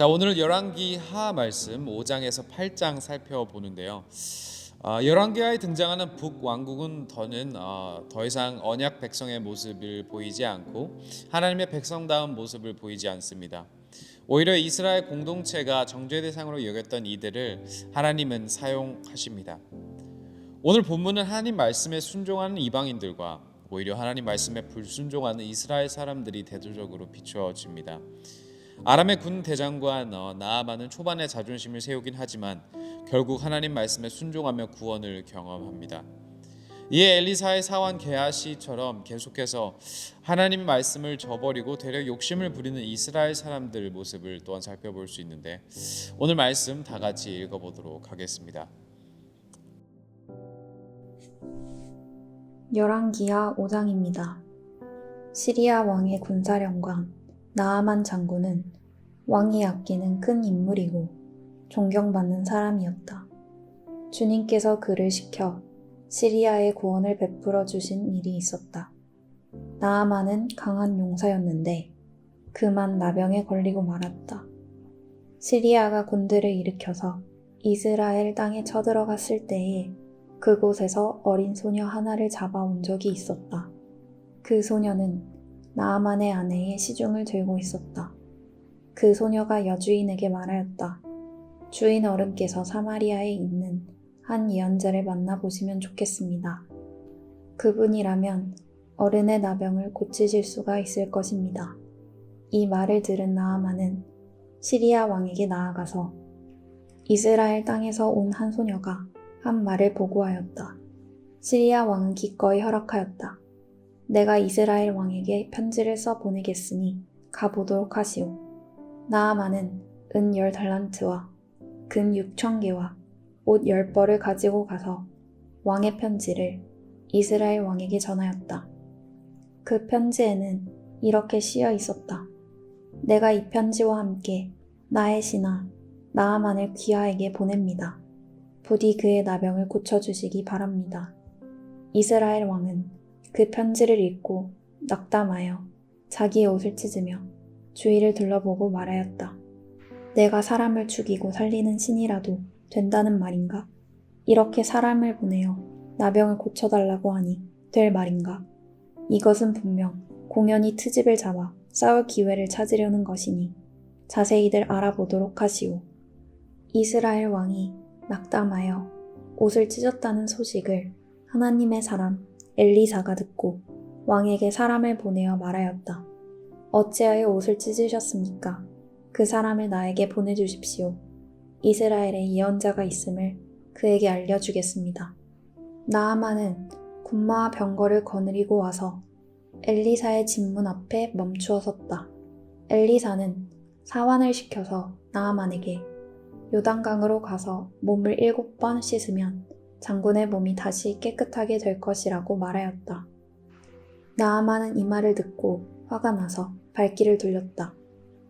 자, 오늘은 열왕기 하 말씀 5장에서 8장 살펴보는데요. 열왕기하에 등장하는 북왕국은 더 이상 언약 백성의 모습을 보이지 않고 하나님의 백성다운 모습을 보이지 않습니다. 오히려 이스라엘 공동체가 정죄 대상으로 여겼던 이들을 하나님은 사용하십니다. 오늘 본문은 하나님 말씀에 순종하는 이방인들과 오히려 하나님 말씀에 불순종하는 이스라엘 사람들이 대조적으로 비추어집니다. 아람의 군 대장관 나아만은 초반에 자존심을 세우긴 하지만 결국 하나님 말씀에 순종하며 구원을 경험합니다. 이에 엘리사의 사환 게하시처럼 계속해서 하나님 말씀을 저버리고 되려 욕심을 부리는 이스라엘 사람들 모습을 또한 살펴볼 수 있는데, 오늘 말씀 다 같이 읽어보도록 하겠습니다. 열왕기하 5장입니다. 시리아 왕의 군사령관 나아만 장군은 왕이 아끼는 큰 인물이고 존경받는 사람이었다. 주님께서 그를 시켜 시리아의 구원을 베풀어 주신 일이 있었다. 나아만은 강한 용사였는데 그만 나병에 걸리고 말았다. 시리아가 군대를 일으켜서 이스라엘 땅에 쳐들어갔을 때에 그곳에서 어린 소녀 하나를 잡아온 적이 있었다. 그 소녀는 나아만의 아내의 시중을 들고 있었다. 그 소녀가 여주인에게 말하였다. 주인 어른께서 사마리아에 있는 한 예언자를 만나보시면 좋겠습니다. 그분이라면 어른의 나병을 고치실 수가 있을 것입니다. 이 말을 들은 나아만은 시리아 왕에게 나아가서 이스라엘 땅에서 온 한 소녀가 한 말을 보고하였다. 시리아 왕은 기꺼이 허락하였다. 내가 이스라엘 왕에게 편지를 써 보내겠으니 가보도록 하시오. 나아만은 은 10달란트와 금 6,000개와 옷 10벌을 가지고 가서 왕의 편지를 이스라엘 왕에게 전하였다. 그 편지에는 이렇게 쓰여 있었다. 내가 이 편지와 함께 나의 신하 나아만을 귀하에게 보냅니다. 부디 그의 나병을 고쳐주시기 바랍니다. 이스라엘 왕은 그 편지를 읽고 낙담하여 자기의 옷을 찢으며 주위를 둘러보고 말하였다. 내가 사람을 죽이고 살리는 신이라도 된다는 말인가? 이렇게 사람을 보내어 나병을 고쳐달라고 하니 될 말인가? 이것은 분명 공연히 트집을 잡아 싸울 기회를 찾으려는 것이니 자세히들 알아보도록 하시오. 이스라엘 왕이 낙담하여 옷을 찢었다는 소식을 하나님의 사람 엘리사가 듣고 왕에게 사람을 보내어 말하였다. 어찌하여 옷을 찢으셨습니까? 그 사람을 나에게 보내주십시오. 이스라엘에 예언자가 있음을 그에게 알려주겠습니다. 나아만은 군마와 병거를 거느리고 와서 엘리사의 집문 앞에 멈추어 섰다. 엘리사는 사환을 시켜서 나아만에게 요단강으로 가서 몸을 7번 씻으면 장군의 몸이 다시 깨끗하게 될 것이라고 말하였다. 나아만은 이 말을 듣고 화가 나서 발길을 돌렸다.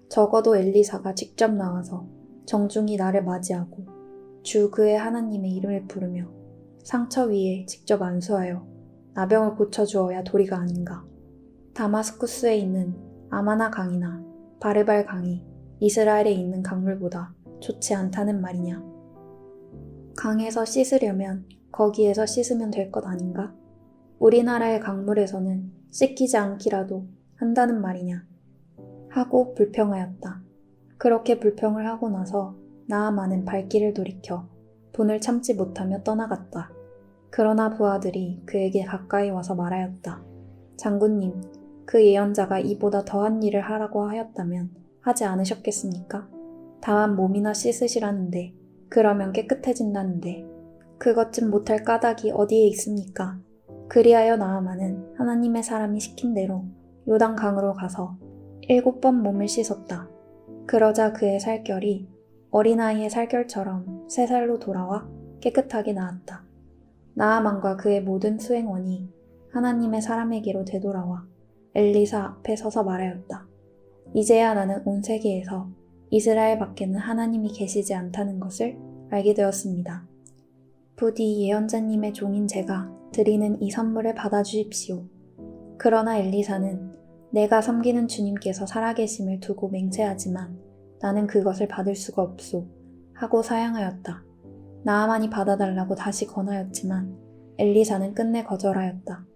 적어도 엘리사가 직접 나와서 정중히 나를 맞이하고 주 그의 하나님의 이름을 부르며 상처 위에 직접 안수하여 나병을 고쳐주어야 도리가 아닌가. 다마스쿠스에 있는 아마나 강이나 바르발 강이 이스라엘에 있는 강물보다 좋지 않다는 말이냐. 강에서 씻으려면 거기에서 씻으면 될 것 아닌가? 우리나라의 강물에서는 씻기지 않기라도 한다는 말이냐. 하고 불평하였다. 그렇게 불평을 하고 나서 나아만은 발길을 돌이켜 분을 참지 못하며 떠나갔다. 그러나 부하들이 그에게 가까이 와서 말하였다. 장군님, 그 예언자가 이보다 더한 일을 하라고 하였다면 하지 않으셨겠습니까? 다만 몸이나 씻으시라는데 그러면 깨끗해진다는데 그것 좀 못할 까닭이 어디에 있습니까? 그리하여 나아만은 하나님의 사람이 시킨 대로 요단강으로 가서 7번 몸을 씻었다. 그러자 그의 살결이 어린아이의 살결처럼 3살로 돌아와 깨끗하게 나았다. 나아만과 그의 모든 수행원이 하나님의 사람에게로 되돌아와 엘리사 앞에 서서 말하였다. 이제야 나는 온 세계에서 이스라엘 밖에는 하나님이 계시지 않다는 것을 알게 되었습니다. 부디 예언자님의 종인 제가 드리는 이 선물을 받아주십시오. 그러나 엘리사는 내가 섬기는 주님께서 살아계심을 두고 맹세하지만 나는 그것을 받을 수가 없소. 하고 사양하였다. 나아만이 받아달라고 다시 권하였지만 엘리사는 끝내 거절하였다.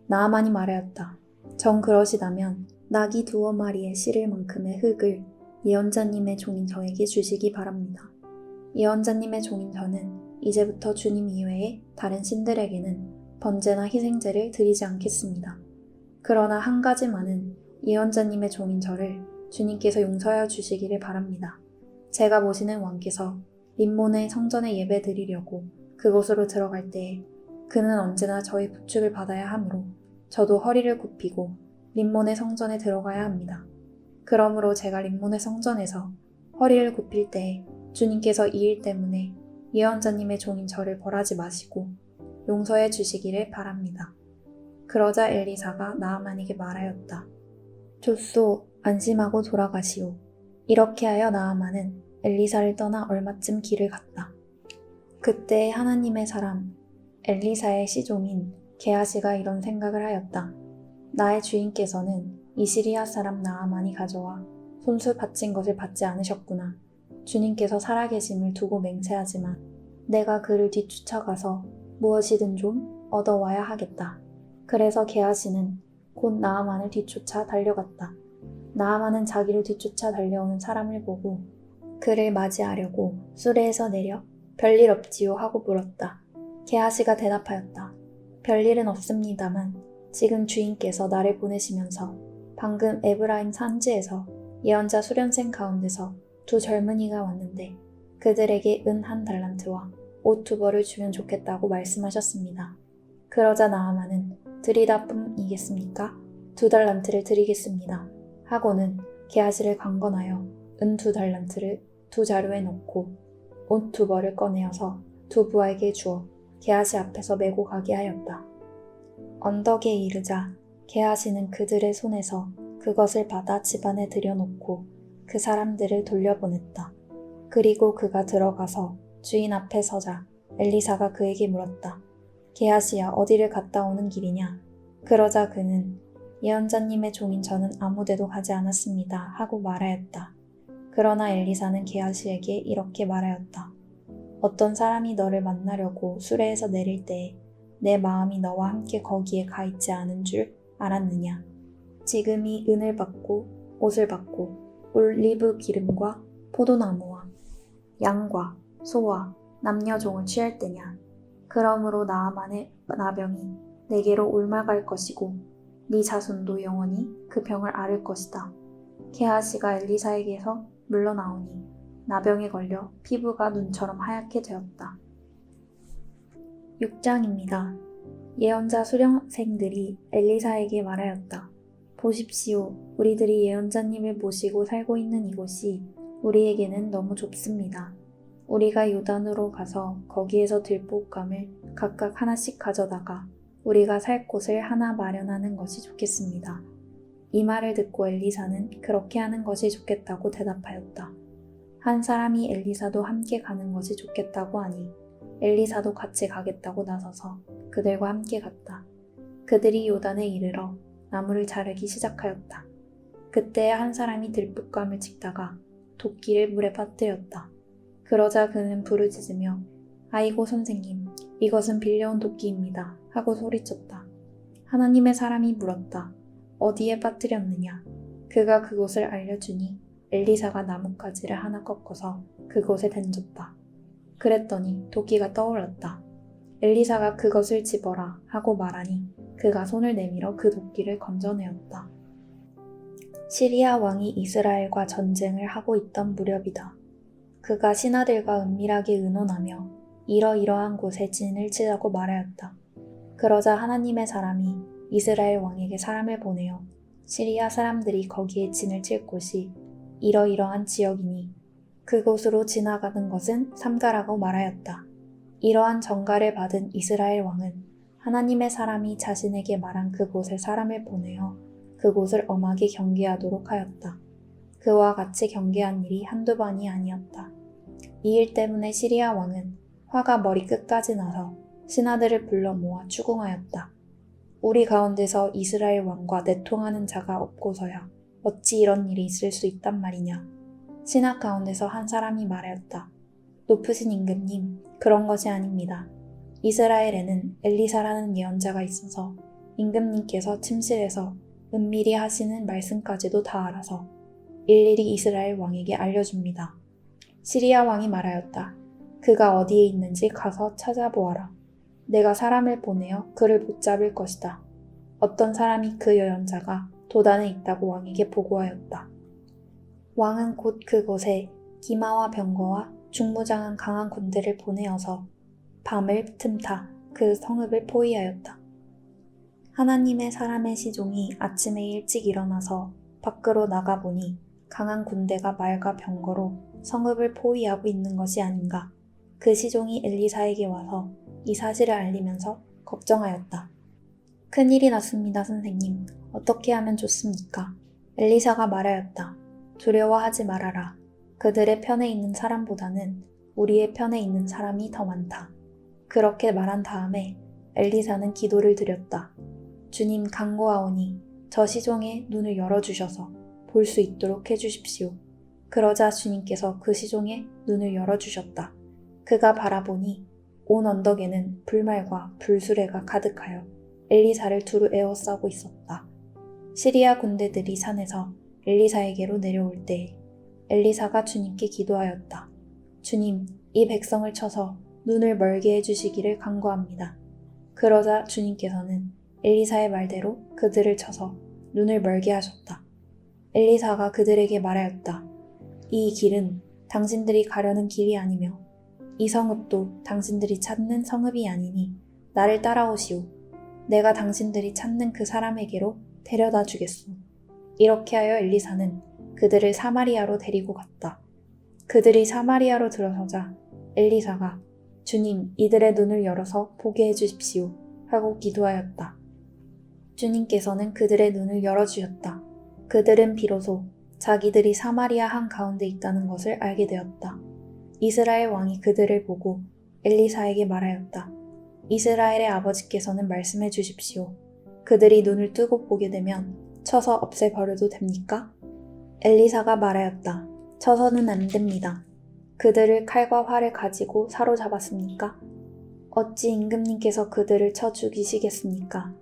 나아만이 말하였다. 정 그러시다면 나귀 2마리에 실을 만큼의 흙을 예언자님의 종인 저에게 주시기 바랍니다. 예언자님의 종인 저는 이제부터 주님 이외에 다른 신들에게는 번제나 희생제를 드리지 않겠습니다. 그러나 한 가지만은 예언자님의 종인 저를 주님께서 용서하여 주시기를 바랍니다. 제가 모시는 왕께서 림몬의 성전에 예배 드리려고 그곳으로 들어갈 때에 그는 언제나 저의 부축을 받아야 하므로 저도 허리를 굽히고 림몬의 성전에 들어가야 합니다. 그러므로 제가 림몬의 성전에서 허리를 굽힐 때에 주님께서 이 일 때문에 예언자님의 종인 저를 벌하지 마시고 용서해 주시기를 바랍니다. 그러자 엘리사가 나아만에게 말하였다. 좋소, 안심하고 돌아가시오. 이렇게 하여 나아만은 엘리사를 떠나 얼마쯤 길을 갔다. 그때 하나님의 사람 엘리사의 시종인 게하시가 이런 생각을 하였다. 나의 주인께서는 이 시리아 사람 나아만이 가져와 손수 바친 것을 받지 않으셨구나. 주님께서 살아계심을 두고 맹세하지만 내가 그를 뒤쫓아가서 무엇이든 좀 얻어와야 하겠다. 그래서 게하시는 곧 나아만을 뒤쫓아 달려갔다. 나아만은 자기를 뒤쫓아 달려오는 사람을 보고 그를 맞이하려고 수레에서 내려 별일 없지요 하고 물었다. 게하시가 대답하였다. 별일은 없습니다만 지금 주인께서 나를 보내시면서 방금 에브라임 산지에서 예언자 수련생 가운데서 2 젊은이가 왔는데 그들에게 은 1달란트와 옷 2벌을 주면 좋겠다고 말씀하셨습니다. 그러자 나아만은 들이다쁨이겠습니까? 2달란트를 드리겠습니다. 하고는 게하시를 강건하여 은 2달란트를 2 자루에 넣고 옷 2벌을 꺼내어서 2 부하에게 주어 게하시 앞에서 메고 가게 하였다. 언덕에 이르자 게하시는 그들의 손에서 그것을 받아 집안에 들여놓고 그 사람들을 돌려보냈다. 그리고 그가 들어가서 주인 앞에 서자 엘리사가 그에게 물었다. 게하시야, 어디를 갔다 오는 길이냐? 그러자 그는 예언자님의 종인 저는 아무데도 가지 않았습니다 하고 말하였다. 그러나 엘리사는 게하시에게 이렇게 말하였다. 어떤 사람이 너를 만나려고 수레에서 내릴 때에 내 마음이 너와 함께 거기에 가 있지 않은 줄 알았느냐? 지금이 은을 받고 옷을 받고 올리브 기름과 포도나무와 양과 소와 남녀종을 취할 때냐? 그러므로 나아만의 나병이 내게로 옮아갈 것이고 네 자손도 영원히 그 병을 앓을 것이다. 게하시가 엘리사에게서 물러나오니 나병에 걸려 피부가 눈처럼 하얗게 되었다. 6장입니다. 예언자 수령생들이 엘리사에게 말하였다. 보십시오. 우리들이 예언자님을 모시고 살고 있는 이곳이 우리에게는 너무 좁습니다. 우리가 요단으로 가서 거기에서 들볶감을 각각 하나씩 가져다가 우리가 살 곳을 하나 마련하는 것이 좋겠습니다. 이 말을 듣고 엘리사는 그렇게 하는 것이 좋겠다고 대답하였다. 한 사람이 엘리사도 함께 가는 것이 좋겠다고 하니 엘리사도 같이 가겠다고 나서서 그들과 함께 갔다. 그들이 요단에 이르러 나무를 자르기 시작하였다. 그때 한 사람이 들볶감을 찍다가 도끼를 물에 빠뜨렸다. 그러자 그는 부르짖으며 아이고 선생님, 이것은 빌려온 도끼입니다 하고 소리쳤다. 하나님의 사람이 물었다. 어디에 빠뜨렸느냐? 그가 그곳을 알려주니 엘리사가 나뭇가지를 하나 꺾어서 그곳에 던졌다. 그랬더니 도끼가 떠올랐다. 엘리사가 그것을 집어라 하고 말하니 그가 손을 내밀어 그 도끼를 건져내었다. 시리아 왕이 이스라엘과 전쟁을 하고 있던 무렵이다. 그가 신하들과 은밀하게 의논하며 이러이러한 곳에 진을 치자고 말하였다. 그러자 하나님의 사람이 이스라엘 왕에게 사람을 보내어 시리아 사람들이 거기에 진을 칠 곳이 이러이러한 지역이니 그곳으로 지나가는 것은 삼가라고 말하였다. 이러한 전가를 받은 이스라엘 왕은 하나님의 사람이 자신에게 말한 그곳에 사람을 보내어 그곳을 엄하게 경계하도록 하였다. 그와 같이 경계한 일이 한두 번이 아니었다. 이 일 때문에 시리아 왕은 화가 머리 끝까지 나서 신하들을 불러 모아 추궁하였다. 우리 가운데서 이스라엘 왕과 내통하는 자가 없고서야 어찌 이런 일이 있을 수 있단 말이냐. 신학 가운데서 한 사람이 말하였다. 높으신 임금님, 그런 것이 아닙니다. 이스라엘에는 엘리사라는 예언자가 있어서 임금님께서 침실에서 은밀히 하시는 말씀까지도 다 알아서 일일이 이스라엘 왕에게 알려줍니다. 시리아 왕이 말하였다. 그가 어디에 있는지 가서 찾아보아라. 내가 사람을 보내어 그를 붙잡을 것이다. 어떤 사람이 그 예언자가 도단에 있다고 왕에게 보고하였다. 왕은 곧 그곳에 기마와 병거와 중무장한 강한 군대를 보내어서 밤을 틈타 그 성읍을 포위하였다. 하나님의 사람의 시종이 아침에 일찍 일어나서 밖으로 나가보니 강한 군대가 말과 병거로 성읍을 포위하고 있는 것이 아닌가. 그 시종이 엘리사에게 와서 이 사실을 알리면서 걱정하였다. 큰일이 났습니다, 선생님. 어떻게 하면 좋습니까? 엘리사가 말하였다. 두려워하지 말아라. 그들의 편에 있는 사람보다는 우리의 편에 있는 사람이 더 많다. 그렇게 말한 다음에 엘리사는 기도를 드렸다. 주님 간구하오니 저 시종의 눈을 열어주셔서 볼 수 있도록 해주십시오. 그러자 주님께서 그 시종의 눈을 열어주셨다. 그가 바라보니 온 언덕에는 불말과 불수레가 가득하여 엘리사를 두루 에워싸고 있었다. 시리아 군대들이 산에서 엘리사에게로 내려올 때에 엘리사가 주님께 기도하였다. 주님, 이 백성을 쳐서 눈을 멀게 해주시기를 간구합니다. 그러자 주님께서는 엘리사의 말대로 그들을 쳐서 눈을 멀게 하셨다. 엘리사가 그들에게 말하였다. 이 길은 당신들이 가려는 길이 아니며 이 성읍도 당신들이 찾는 성읍이 아니니 나를 따라오시오. 내가 당신들이 찾는 그 사람에게로 데려다 주겠소. 이렇게 하여 엘리사는 그들을 사마리아로 데리고 갔다. 그들이 사마리아로 들어서자 엘리사가 주님, 이들의 눈을 열어서 보게 해주십시오 하고 기도하였다. 주님께서는 그들의 눈을 열어주셨다. 그들은 비로소 자기들이 사마리아 한가운데 있다는 것을 알게 되었다. 이스라엘 왕이 그들을 보고 엘리사에게 말하였다. 이스라엘의 아버지께서는 말씀해 주십시오. 그들이 눈을 뜨고 보게 되면 쳐서 없애버려도 됩니까? 엘리사가 말하였다. 쳐서는 안 됩니다. 그들을 칼과 활을 가지고 사로잡았습니까? 어찌 임금님께서 그들을 쳐 죽이시겠습니까?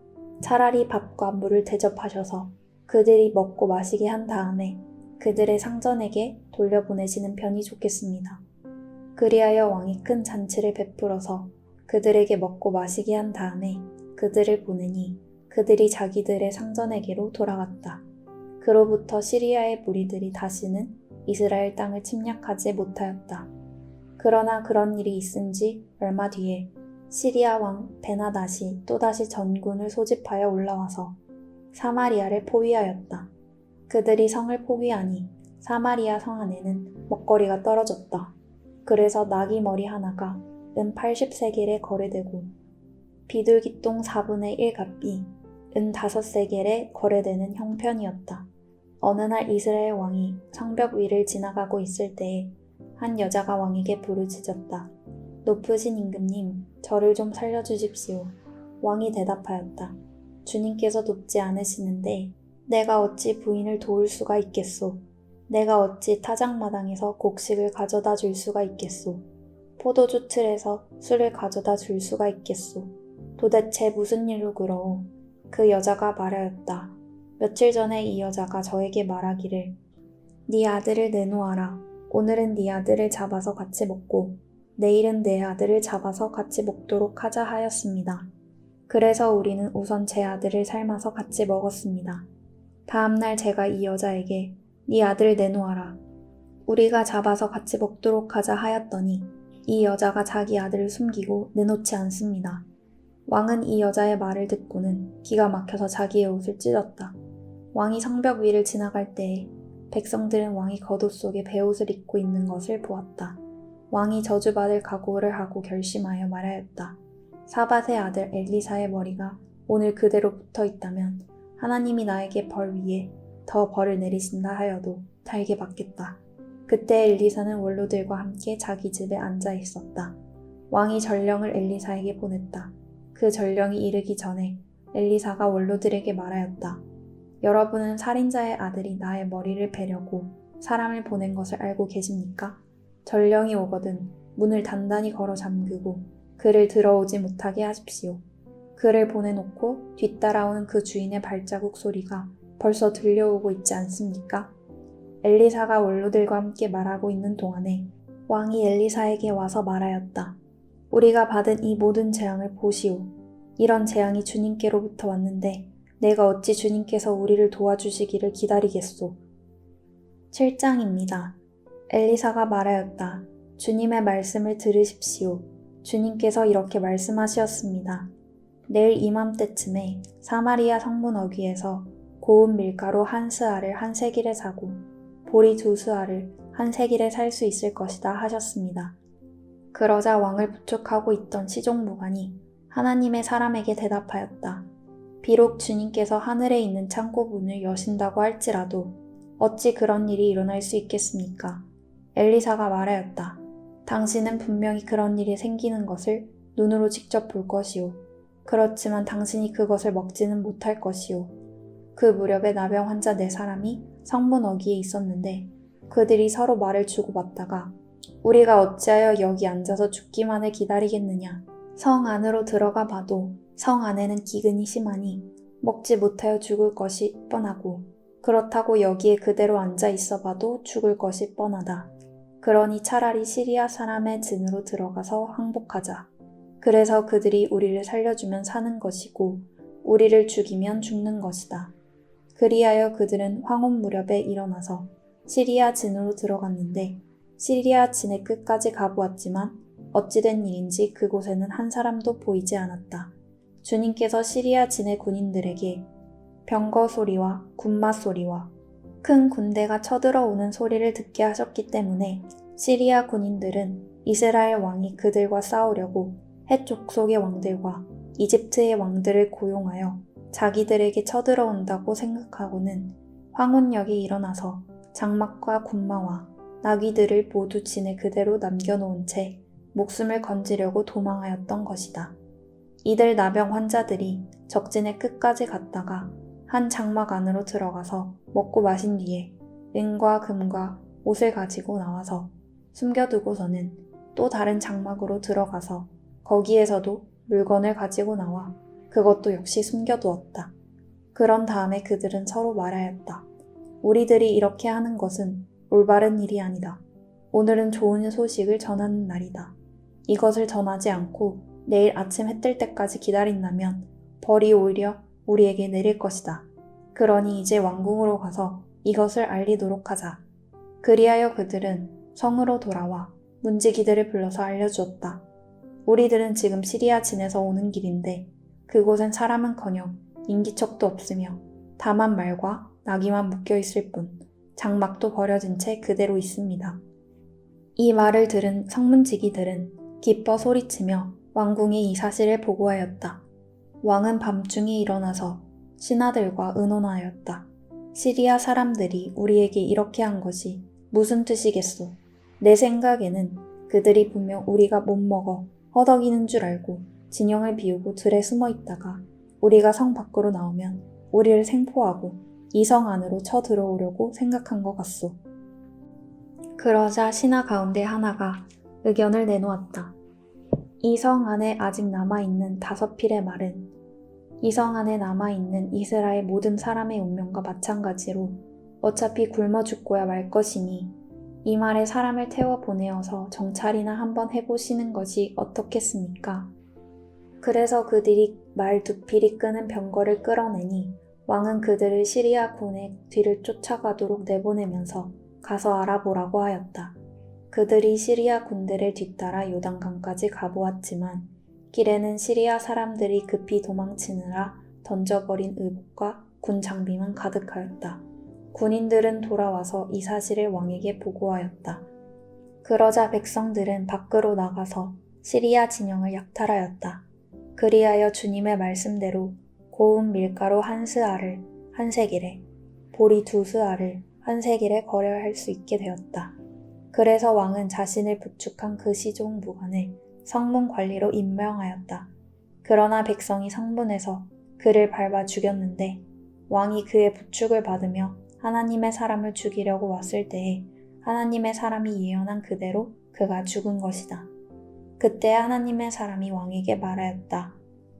차라리 밥과 물을 대접하셔서 그들이 먹고 마시게 한 다음에 그들의 상전에게 돌려보내시는 편이 좋겠습니다. 그리하여 왕이 큰 잔치를 베풀어서 그들에게 먹고 마시게 한 다음에 그들을 보내니 그들이 자기들의 상전에게로 돌아갔다. 그로부터 시리아의 무리들이 다시는 이스라엘 땅을 침략하지 못하였다. 그러나 그런 일이 있은 지 얼마 뒤에 시리아 왕 베나닷이 또다시 전군을 소집하여 올라와서 사마리아를 포위하였다. 그들이 성을 포위하니 사마리아 성 안에는 먹거리가 떨어졌다. 그래서 나귀 머리 하나가 은 80세겔에 거래되고 비둘기똥 4분의 1값이 은 5세겔에 거래되는 형편이었다. 어느 날 이스라엘 왕이 성벽 위를 지나가고 있을 때에 한 여자가 왕에게 부르짖었다. 높으신 임금님, 저를 좀 살려주십시오. 왕이 대답하였다. 주님께서 돕지 않으시는데 내가 어찌 부인을 도울 수가 있겠소. 내가 어찌 타작마당에서 곡식을 가져다 줄 수가 있겠소. 포도주 틀에서 술을 가져다 줄 수가 있겠소. 도대체 무슨 일로 그러오? 그 여자가 말하였다. 며칠 전에 이 여자가 저에게 말하기를 네 아들을 내놓아라. 오늘은 네 아들을 잡아서 같이 먹고 내일은 내 아들을 잡아서 같이 먹도록 하자 하였습니다. 그래서 우리는 우선 제 아들을 삶아서 같이 먹었습니다. 다음날 제가 이 여자에게 네 아들 내놓아라. 우리가 잡아서 같이 먹도록 하자 하였더니 이 여자가 자기 아들을 숨기고 내놓지 않습니다. 왕은 이 여자의 말을 듣고는 기가 막혀서 자기의 옷을 찢었다. 왕이 성벽 위를 지나갈 때에 백성들은 왕이 겉옷 속에 베옷을 입고 있는 것을 보았다. 왕이 저주받을 각오를 하고 결심하여 말하였다. 사밧의 아들 엘리사의 머리가 오늘 그대로 붙어 있다면 하나님이 나에게 벌 위에 더 벌을 내리신다 하여도 달게 받겠다. 그때 엘리사는 원로들과 함께 자기 집에 앉아 있었다. 왕이 전령을 엘리사에게 보냈다. 그 전령이 이르기 전에 엘리사가 원로들에게 말하였다. 여러분은 살인자의 아들이 나의 머리를 베려고 사람을 보낸 것을 알고 계십니까? 전령이 오거든 문을 단단히 걸어 잠그고 그를 들어오지 못하게 하십시오. 그를 보내놓고 뒤따라오는 그 주인의 발자국 소리가 벌써 들려오고 있지 않습니까? 엘리사가 원로들과 함께 말하고 있는 동안에 왕이 엘리사에게 와서 말하였다. 우리가 받은 이 모든 재앙을 보시오. 이런 재앙이 주님께로부터 왔는데 내가 어찌 주님께서 우리를 도와주시기를 기다리겠소. 7장입니다. 엘리사가 말하였다. 주님의 말씀을 들으십시오. 주님께서 이렇게 말씀하셨습니다. 내일 이맘때쯤에 사마리아 성문 어귀에서 고운 밀가루 한 스아를 한 세길에 사고 보리 두 스아를 한 세길에 살 수 있을 것이다 하셨습니다. 그러자 왕을 부축하고 있던 시종무관이 하나님의 사람에게 대답하였다. 비록 주님께서 하늘에 있는 창고 문을 여신다고 할지라도 어찌 그런 일이 일어날 수 있겠습니까? 엘리사가 말하였다. 당신은 분명히 그런 일이 생기는 것을 눈으로 직접 볼 것이오. 그렇지만 당신이 그것을 먹지는 못할 것이오. 그 무렵에 나병 환자 4사람이 성문 어귀에 있었는데 그들이 서로 말을 주고받다가 우리가 어찌하여 여기 앉아서 죽기만을 기다리겠느냐. 성 안으로 들어가 봐도 성 안에는 기근이 심하니 먹지 못하여 죽을 것이 뻔하고 그렇다고 여기에 그대로 앉아 있어 봐도 죽을 것이 뻔하다. 그러니 차라리 시리아 사람의 진으로 들어가서 항복하자. 그래서 그들이 우리를 살려주면 사는 것이고 우리를 죽이면 죽는 것이다. 그리하여 그들은 황혼 무렵에 일어나서 시리아 진으로 들어갔는데 시리아 진의 끝까지 가보았지만 어찌된 일인지 그곳에는 한 사람도 보이지 않았다. 주님께서 시리아 진의 군인들에게 병거 소리와 군마 소리와 큰 군대가 쳐들어오는 소리를 듣게 하셨기 때문에 시리아 군인들은 이스라엘 왕이 그들과 싸우려고 헷 족속의 왕들과 이집트의 왕들을 고용하여 자기들에게 쳐들어온다고 생각하고는 황혼역이 일어나서 장막과 군마와 나귀들을 모두 진에 그대로 남겨놓은 채 목숨을 건지려고 도망하였던 것이다. 이들 나병 환자들이 적진의 끝까지 갔다가 한 장막 안으로 들어가서 먹고 마신 뒤에 은과 금과 옷을 가지고 나와서 숨겨두고서는 또 다른 장막으로 들어가서 거기에서도 물건을 가지고 나와 그것도 역시 숨겨두었다. 그런 다음에 그들은 서로 말하였다. 우리들이 이렇게 하는 것은 올바른 일이 아니다. 오늘은 좋은 소식을 전하는 날이다. 이것을 전하지 않고 내일 아침 해 뜰 때까지 기다린다면 벌이 오히려 우리에게 내릴 것이다. 그러니 이제 왕궁으로 가서 이것을 알리도록 하자. 그리하여 그들은 성으로 돌아와 문지기들을 불러서 알려주었다. 우리들은 지금 시리아 진에서 오는 길인데 그곳엔 사람은커녕 인기척도 없으며 다만 말과 나귀만 묶여있을 뿐 장막도 버려진 채 그대로 있습니다. 이 말을 들은 성문지기들은 기뻐 소리치며 왕궁에 이 사실을 보고하였다. 왕은 밤중에 일어나서 신하들과 의논하였다. 시리아 사람들이 우리에게 이렇게 한 것이 무슨 뜻이겠소? 내 생각에는 그들이 분명 우리가 못 먹어 허덕이는 줄 알고 진영을 비우고 들에 숨어 있다가 우리가 성 밖으로 나오면 우리를 생포하고 이 성 안으로 쳐들어오려고 생각한 것 같소. 그러자 신하 가운데 하나가 의견을 내놓았다. 이 성 안에 아직 남아있는 5필의 말은 이 성 안에 남아있는 이스라엘 모든 사람의 운명과 마찬가지로 어차피 굶어 죽고야 말 것이니 이 말에 사람을 태워 보내어서 정찰이나 한번 해보시는 것이 어떻겠습니까? 그래서 그들이 말 2필이 끄는 병거를 끌어내니 왕은 그들을 시리아 군의 뒤를 쫓아가도록 내보내면서 가서 알아보라고 하였다. 그들이 시리아 군대를 뒤따라 요단강까지 가보았지만 길에는 시리아 사람들이 급히 도망치느라 던져버린 의복과 군 장비만 가득하였다. 군인들은 돌아와서 이 사실을 왕에게 보고하였다. 그러자 백성들은 밖으로 나가서 시리아 진영을 약탈하였다. 그리하여 주님의 말씀대로 고운 밀가루 한 스아를 한 세길에, 보리 2스아를 한 세길에 거래할 수 있게 되었다. 그래서 왕은 자신을 부축한 그 시종 무관을 성문 관리로 임명하였다. 그러나 백성이 성문에서 그를 밟아 죽였는데 왕이 그의 부축을 받으며 하나님의 사람을 죽이려고 왔을 때에 하나님의 사람이 예언한 그대로 그가 죽은 것이다. 그때 하나님의 사람이 왕에게 말하였다.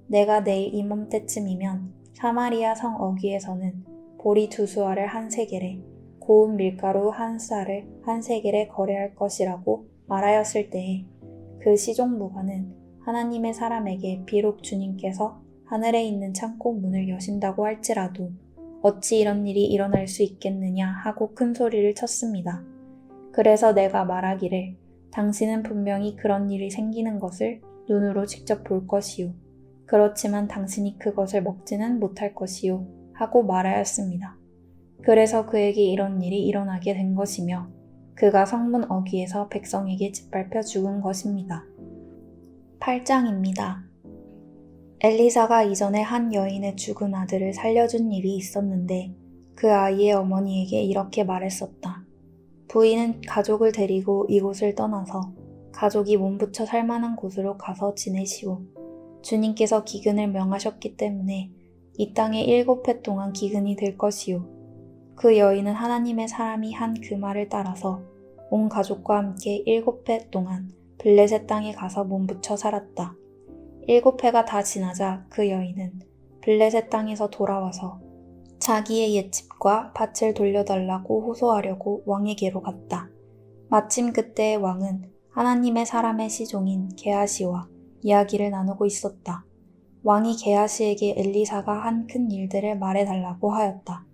내가 내일 이맘때쯤이면 사마리아 성 어귀에서는 보리 2수알을 한 세겔에 고운 밀가루 1쌀을 한 세겔에 거래할 것이라고 말하였을 때에 그 시종무관은 하나님의 사람에게 비록 주님께서 하늘에 있는 창고 문을 여신다고 할지라도 어찌 이런 일이 일어날 수 있겠느냐 하고 큰 소리를 쳤습니다. 그래서 내가 말하기를 당신은 분명히 그런 일이 생기는 것을 눈으로 직접 볼 것이요. 그렇지만 당신이 그것을 먹지는 못할 것이요. 하고 말하였습니다. 그래서 그에게 이런 일이 일어나게 된 것이며 그가 성문 어귀에서 백성에게 짓밟혀 죽은 것입니다. 8장입니다. 엘리사가 이전에 한 여인의 죽은 아들을 살려준 일이 있었는데 그 아이의 어머니에게 이렇게 말했었다. 부인은 가족을 데리고 이곳을 떠나서 가족이 몸부쳐 살만한 곳으로 가서 지내시오. 주님께서 기근을 명하셨기 때문에 이 땅에 7해 동안 기근이 될 것이오. 그 여인은 하나님의 사람이 한 그 말을 따라서 온 가족과 함께 7해 동안 블레셋 땅에 가서 몸부쳐 살았다. 7해가 다 지나자 그 여인은 블레셋 땅에서 돌아와서 자기의 옛집과 밭을 돌려달라고 호소하려고 왕에게로 갔다. 마침 그때 왕은 하나님의 사람의 시종인 게하시와 이야기를 나누고 있었다. 왕이 게하시에게 엘리사가 한 큰 일들을 말해달라고 하였다.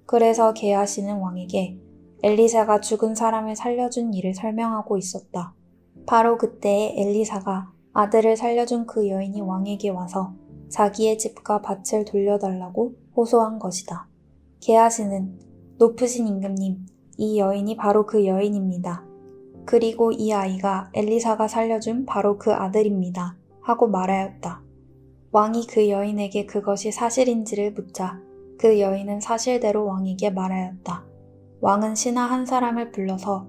그래서 게하시는 왕에게 엘리사가 죽은 사람을 살려준 일을 설명하고 있었다. 바로 그때에 엘리사가 아들을 살려준 그 여인이 왕에게 와서 자기의 집과 밭을 돌려달라고 호소한 것이다. 게하시는 높으신 임금님, 이 여인이 바로 그 여인입니다. 그리고 이 아이가 엘리사가 살려준 바로 그 아들입니다. 하고 말하였다. 왕이 그 여인에게 그것이 사실인지를 묻자 그 여인은 사실대로 왕에게 말하였다. 왕은 신하 한 사람을 불러서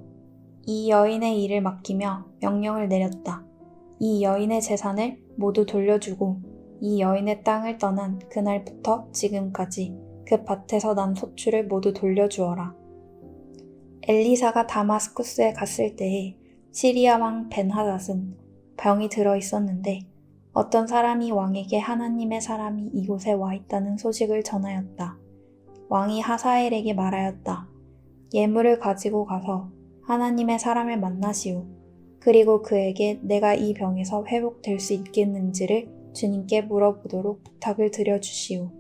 이 여인의 일을 맡기며 명령을 내렸다. 이 여인의 재산을 모두 돌려주고 이 여인의 땅을 떠난 그날부터 지금까지 그 밭에서 난 소출을 모두 돌려주어라. 엘리사가 다마스쿠스에 갔을 때에 시리아 왕 벤하닷은 병이 들어 있었는데 어떤 사람이 왕에게 하나님의 사람이 이곳에 와 있다는 소식을 전하였다. 왕이 하사엘에게 말하였다. 예물을 가지고 가서 하나님의 사람을 만나시오. 그리고 그에게 내가 이 병에서 회복될 수 있겠는지를 주님께 물어보도록 부탁을 드려주시오.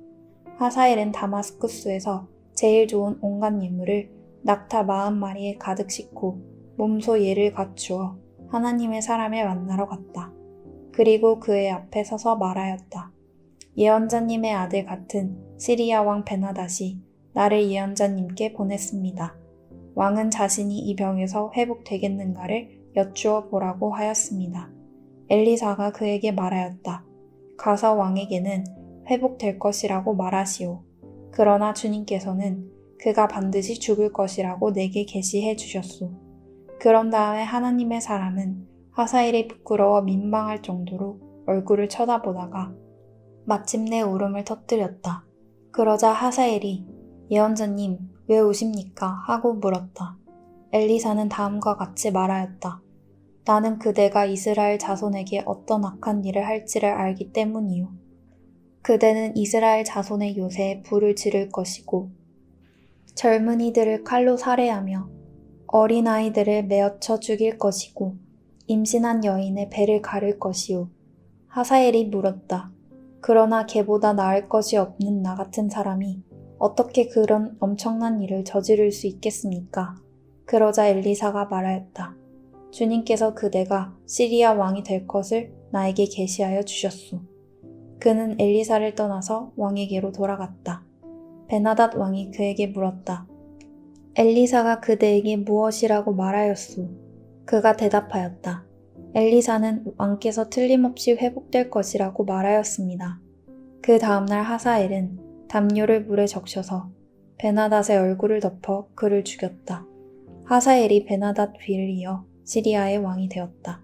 하사엘은 다마스쿠스에서 제일 좋은 온갖 예물을 낙타 40마리에 가득 싣고 몸소 예를 갖추어 하나님의 사람을 만나러 갔다. 그리고 그의 앞에 서서 말하였다. 예언자님의 아들 같은 시리아 왕 베나닷이 나를 예언자님께 보냈습니다. 왕은 자신이 이 병에서 회복되겠는가를 여쭈어 보라고 하였습니다. 엘리사가 그에게 말하였다. 가서 왕에게는 회복될 것이라고 말하시오. 그러나 주님께서는 그가 반드시 죽을 것이라고 내게 계시해 주셨소. 그런 다음에 하나님의 사람은 하사엘이 부끄러워 민망할 정도로 얼굴을 쳐다보다가 마침내 울음을 터뜨렸다. 그러자 하사엘이 예언자님 왜 우십니까? 하고 물었다. 엘리사는 다음과 같이 말하였다. 나는 그대가 이스라엘 자손에게 어떤 악한 일을 할지를 알기 때문이요. 그대는 이스라엘 자손의 요새에 불을 지를 것이고 젊은이들을 칼로 살해하며 어린아이들을 메어쳐 죽일 것이고 임신한 여인의 배를 가를 것이요. 하사엘이 물었다. 그러나 걔보다 나을 것이 없는 나 같은 사람이 어떻게 그런 엄청난 일을 저지를 수 있겠습니까? 그러자 엘리사가 말하였다. 주님께서 그대가 시리아 왕이 될 것을 나에게 계시하여 주셨소. 그는 엘리사를 떠나서 왕에게로 돌아갔다. 베나닷 왕이 그에게 물었다. 엘리사가 그대에게 무엇이라고 말하였소? 그가 대답하였다. 엘리사는 왕께서 틀림없이 회복될 것이라고 말하였습니다. 그 다음날 하사엘은 담요를 물에 적셔서 베나닷의 얼굴을 덮어 그를 죽였다. 하사엘이 베나닷 뒤를 이어 시리아의 왕이 되었다.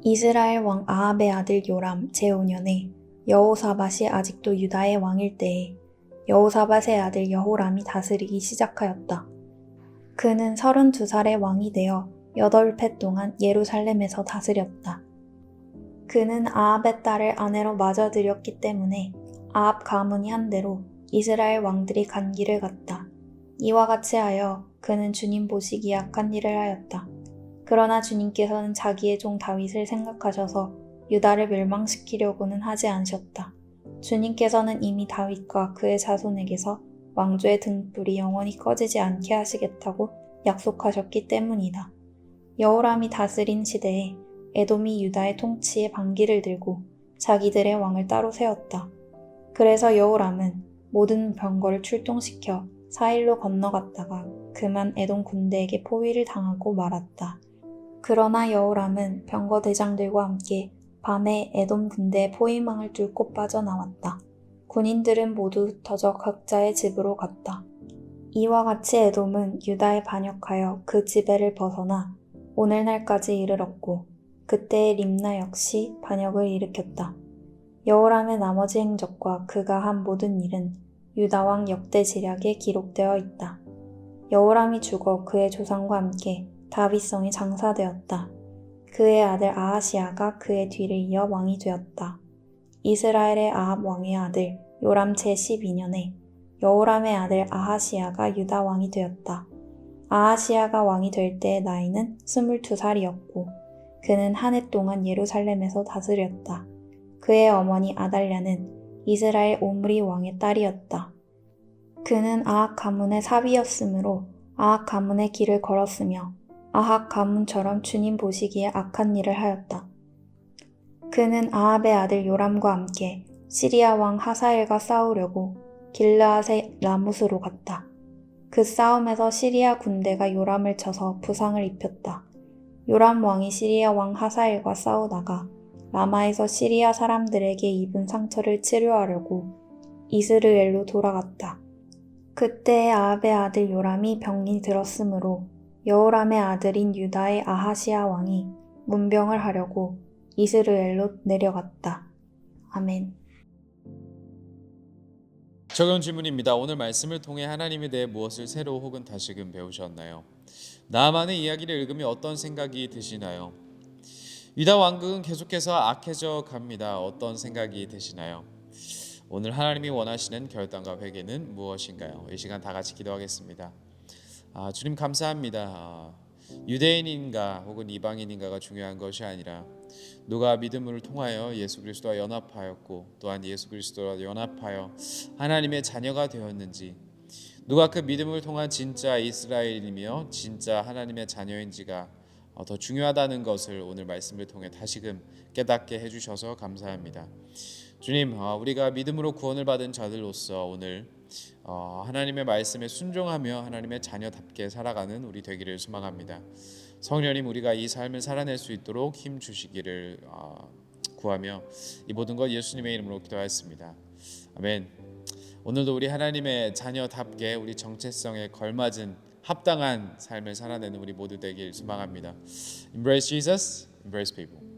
이스라엘 왕 아합의 아들 요람 제5년에 여호사밧이 아직도 유다의 왕일 때에 여호사밧의 아들 여호람이 다스리기 시작하였다. 그는 32살의 왕이 되어 8해 동안 예루살렘에서 다스렸다. 그는 아합의 딸을 아내로 맞아들였기 때문에 아합 가문이 한 대로 이스라엘 왕들이 간 길을 갔다. 이와 같이 하여 그는 주님 보시기에 악한 일을 하였다. 그러나 주님께서는 자기의 종 다윗을 생각하셔서 유다를 멸망시키려고는 하지 않으셨다. 주님께서는 이미 다윗과 그의 자손에게서 왕조의 등불이 영원히 꺼지지 않게 하시겠다고 약속하셨기 때문이다. 여호람이 다스린 시대에 에돔이 유다의 통치에 반기를 들고 자기들의 왕을 따로 세웠다. 그래서 여호람은 모든 병거를 출동시켜 사일로 건너갔다가 그만 에돔 군대에게 포위를 당하고 말았다. 그러나 여호람은 병거 대장들과 함께 밤에 에돔 군대의 포위망을 뚫고 빠져나왔다. 군인들은 모두 흩어져 각자의 집으로 갔다. 이와 같이 에돔은 유다에 반역하여 그 지배를 벗어나 오늘날까지 이르렀고 그때의 림나 역시 반역을 일으켰다. 여호람의 나머지 행적과 그가 한 모든 일은 유다왕 역대지략에 기록되어 있다. 여호람이 죽어 그의 조상과 함께 다윗성에 장사되었다. 그의 아들 아하시아가 그의 뒤를 이어 왕이 되었다. 이스라엘의 아합 왕의 아들 요람 제12년에 여호람의 아들 아하시아가 유다 왕이 되었다. 아하시아가 왕이 될 때의 나이는 22살이었고 그는 한 해 동안 예루살렘에서 다스렸다. 그의 어머니 아달랴는 이스라엘 오므리 왕의 딸이었다. 그는 아합 가문의 사비였으므로 아합 가문의 길을 걸었으며 아합 가문처럼 주님 보시기에 악한 일을 하였다. 그는 아합의 아들 요람과 함께 시리아 왕 하사엘과 싸우려고 길르앗의 라못으로 갔다. 그 싸움에서 시리아 군대가 요람을 쳐서 부상을 입혔다. 요람 왕이 시리아 왕 하사엘과 싸우다가 라마에서 시리아 사람들에게 입은 상처를 치료하려고 이스르엘로 돌아갔다. 그때 아합의 아들 요람이 병이 들었으므로 여호람의 아들인 유다의 아하시아 왕이 문병을 하려고 이스르엘로 내려갔다. 아멘. 적용 질문입니다. 오늘 말씀을 통해 하나님에 대해 무엇을 새로 혹은 다시금 배우셨나요? 나아만의 이야기를 읽으며 어떤 생각이 드시나요? 유다 왕국은 계속해서 악해져 갑니다. 어떤 생각이 드시나요? 오늘 하나님이 원하시는 결단과 회개는 무엇인가요? 이 시간 다 같이 기도하겠습니다. 주님 감사합니다. 유대인인가 혹은 이방인인가가 중요한 것이 아니라 누가 믿음을 통하여 예수 그리스도와 연합하였고 또한 예수 그리스도와 연합하여 하나님의 자녀가 되었는지, 누가 그 믿음을 통한 진짜 이스라엘이며 진짜 하나님의 자녀인지가 더 중요하다는 것을 오늘 말씀을 통해 다시금 깨닫게 해주셔서 감사합니다. 주님, 우리가 믿음으로 구원을 받은 자들로서 오늘 하나님의 말씀에 순종하며 하나님의 자녀답게 살아가는 우리 되기를 소망합니다. 성령님, 우리가 이 삶을 살아낼 수 있도록 힘 주시기를 구하며 이 모든 것 예수님의 이름으로 기도하였습니다. 아멘. 오늘도 우리 하나님의 자녀답게 우리 정체성에 걸맞은 합당한 삶을 살아내는 우리 모두 되길 소망합니다. Embrace Jesus, embrace people.